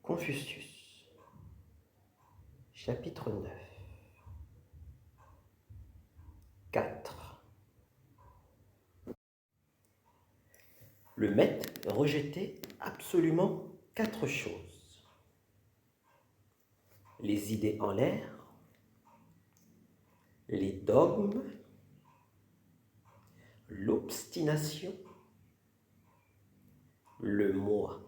Confucius, chapitre 9. 4. Le maître rejetait absolument 4 choses: les idées en l'air, les dogmes, l'obstination, le moi.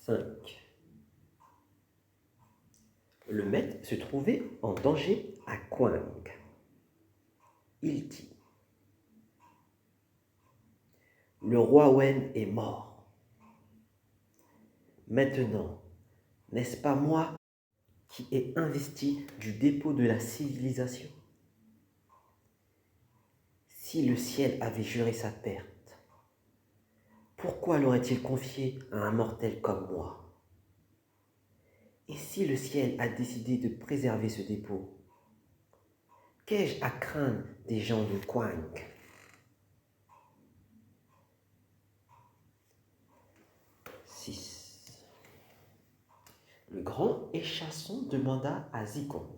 5. Le maître se trouvait en danger à Kwang. Il dit: le roi Wen est mort. Maintenant, n'est-ce pas moi qui ai investi du dépôt de la civilisation? Si le ciel avait juré sa perte, pourquoi l'aurait-il confié à un mortel comme moi? Et si le ciel a décidé de préserver ce dépôt, qu'ai-je à craindre des gens de Kwang? Le grand échasson demanda à Zikong: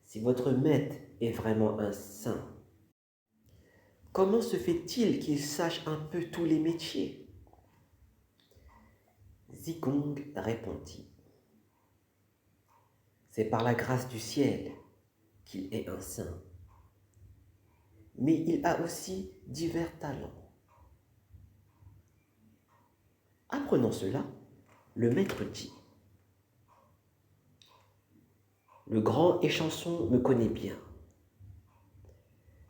si votre maître est vraiment un saint, comment se fait-il qu'il sache un peu tous les métiers? Zikong répondit: c'est par la grâce du ciel qu'il est un saint, mais il a aussi divers talents. Apprenant cela, le maître dit: le grand échanson me connaît bien.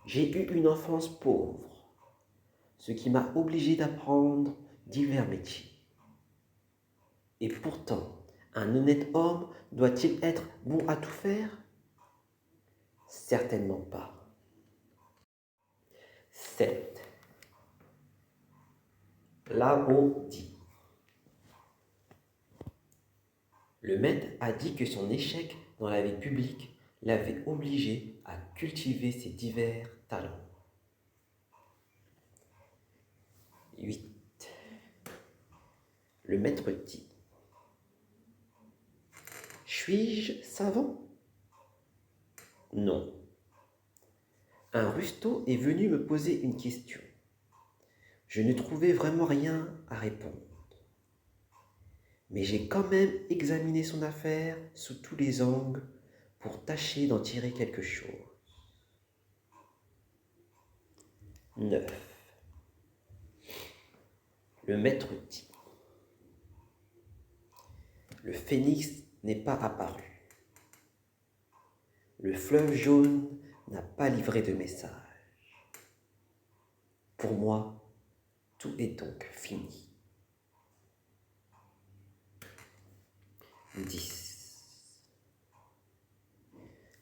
J'ai eu une enfance pauvre, ce qui m'a obligé d'apprendre divers métiers. Et pourtant, un honnête homme doit-il être bon à tout faire? Certainement pas. 7. Lao dit: le maître a dit que son échec dans la vie publique l'avait obligé à cultiver ses divers talents. 8. Le maître dit: suis-je savant? Non. Un rustaud est venu me poser une question. Je ne trouvais vraiment rien à répondre. Mais j'ai quand même examiné son affaire sous tous les angles pour tâcher d'en tirer quelque chose. 9. Le maître dit: le phénix n'est pas apparu. Le fleuve jaune n'a pas livré de message. Pour moi, tout est donc fini. 10.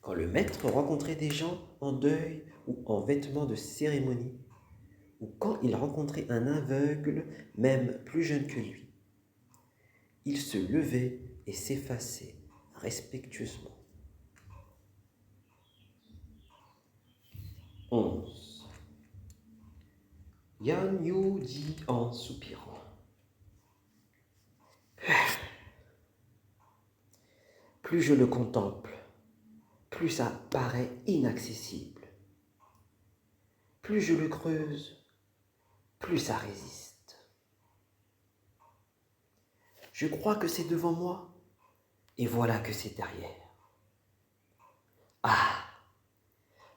Quand le maître rencontrait des gens en deuil ou en vêtements de cérémonie, ou quand il rencontrait un aveugle, même plus jeune que lui, il se levait et s'effaçait respectueusement. 11. Yan Yu dit en soupirant: plus je le contemple, plus ça paraît inaccessible. Plus je le creuse, plus ça résiste. Je crois que c'est devant moi, et voilà que c'est derrière. Ah!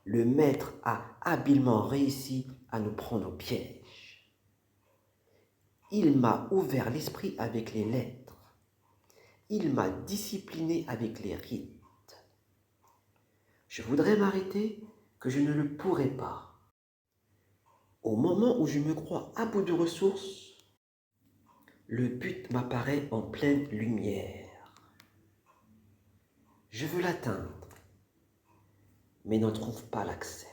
Le maître a habilement réussi à nous prendre au piège. Il m'a ouvert l'esprit avec les lettres. Il m'a discipliné avec les rites. Je voudrais m'arrêter, que je ne le pourrai pas. Au moment où je me crois à bout de ressources, le but m'apparaît en pleine lumière. Je veux l'atteindre, mais n'en trouve pas l'accès.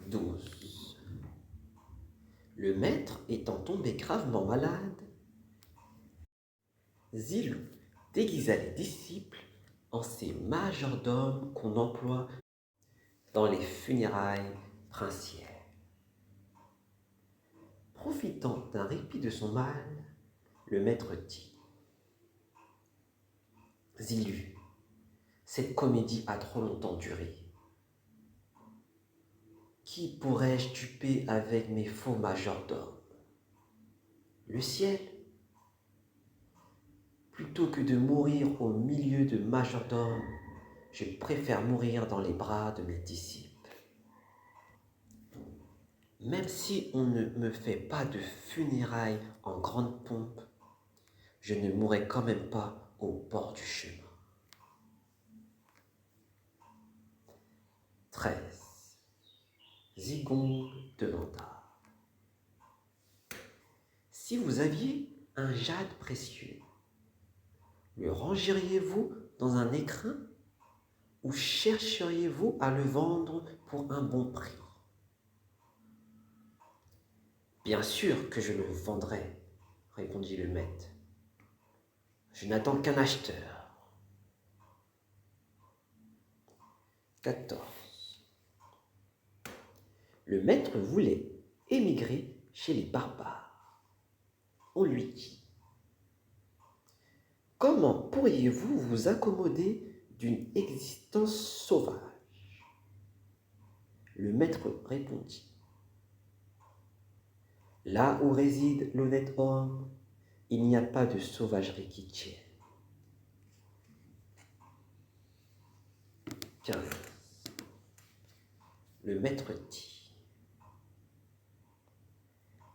12. Le maître étant tombé gravement malade, Zilou déguisa les disciples en ces majordomes qu'on emploie dans les funérailles princières. Profitant d'un répit de son mal, le maître dit: Zilu, cette comédie a trop longtemps duré. Qui pourrais-je duper avec mes faux majordomes? Le ciel? Plutôt que de mourir au milieu de majordomes, je préfère mourir dans les bras de mes disciples. Même si on ne me fait pas de funérailles en grande pompe, je ne mourrai quand même pas au bord du chemin. 13. Zigong demanda: Si vous aviez un jade précieux, le rangeriez-vous dans un écrin ou chercheriez-vous à le vendre pour un bon prix? Bien sûr que je le vendrai, répondit le maître. Je n'attends qu'un acheteur. 14. Le maître voulait émigrer chez les barbares. On lui dit: Comment pourriez-vous vous accommoder d'une existence sauvage? Le maître répondit: Là où réside l'honnête homme, il n'y a pas de sauvagerie qui tienne. 15. Le maître dit: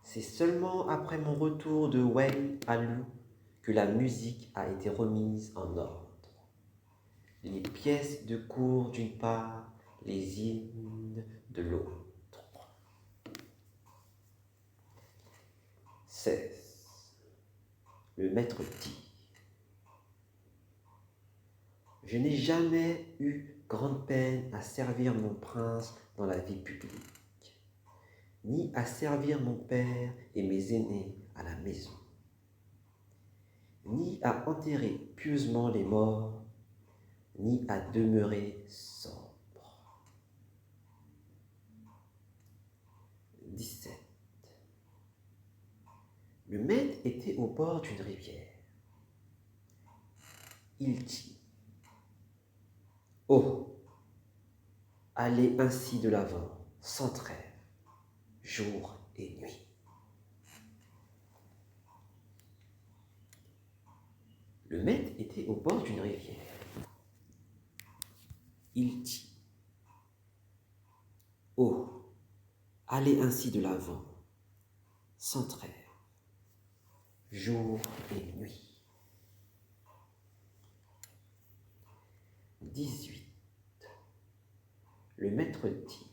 C'est seulement après mon retour de Wei Alu que la musique a été remise en ordre. Les pièces de cour d'une part, les hymnes de l'autre. 16. Le maître dit: Je n'ai jamais eu grande peine à servir mon prince dans la vie publique, ni à servir mon père et mes aînés à la maison, ni à enterrer pieusement les morts, ni à demeurer sobre. 17. Le maître était au bord d'une rivière. Il dit: Oh, allez ainsi de l'avant, sans trêve, jour et nuit. Le maître était au bord d'une rivière. Il dit: Oh, allez ainsi de l'avant, sans trêve, jour et nuit. 18. Le maître dit: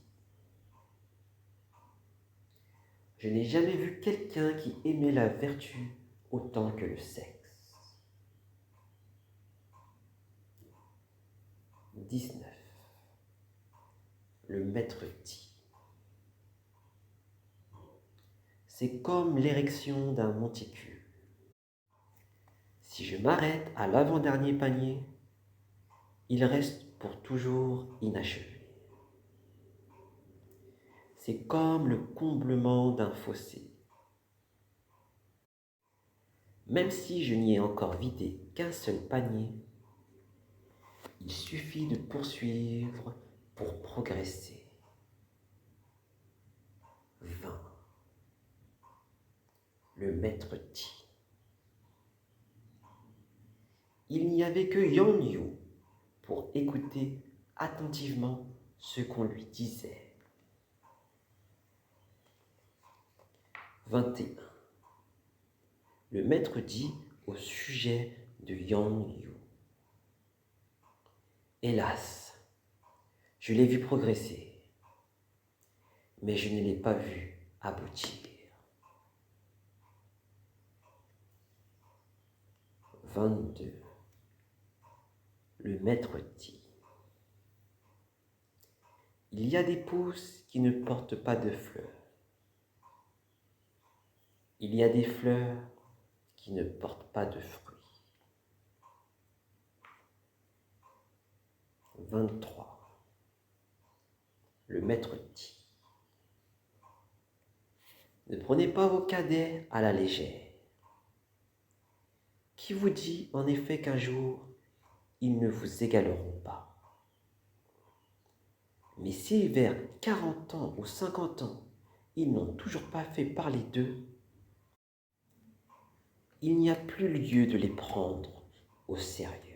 Je n'ai jamais vu quelqu'un qui aimait la vertu autant que le sexe. 19. Le maître dit: C'est comme l'érection d'un monticule. Si je m'arrête à l'avant-dernier panier, il reste pour toujours inachevé. C'est comme le comblement d'un fossé. Même si je n'y ai encore vidé qu'un seul panier, il suffit de poursuivre pour progresser. 20. Le maître dit: Il n'y avait que Yang Yu pour écouter attentivement ce qu'on lui disait. 21. Le maître dit au sujet de Yang Yu: Hélas, je l'ai vu progresser, mais je ne l'ai pas vu aboutir. 22. Le maître dit: Il y a des pousses qui ne portent pas de fleurs. Il y a des fleurs qui ne portent pas de fruits. 23. Le maître dit: Ne prenez pas vos cadets à la légère. Qui vous dit en effet qu'un jour, ils ne vous égaleront pas? Mais si vers 40 ans ou 50 ans, ils n'ont toujours pas fait parler d'eux, il n'y a plus lieu de les prendre au sérieux.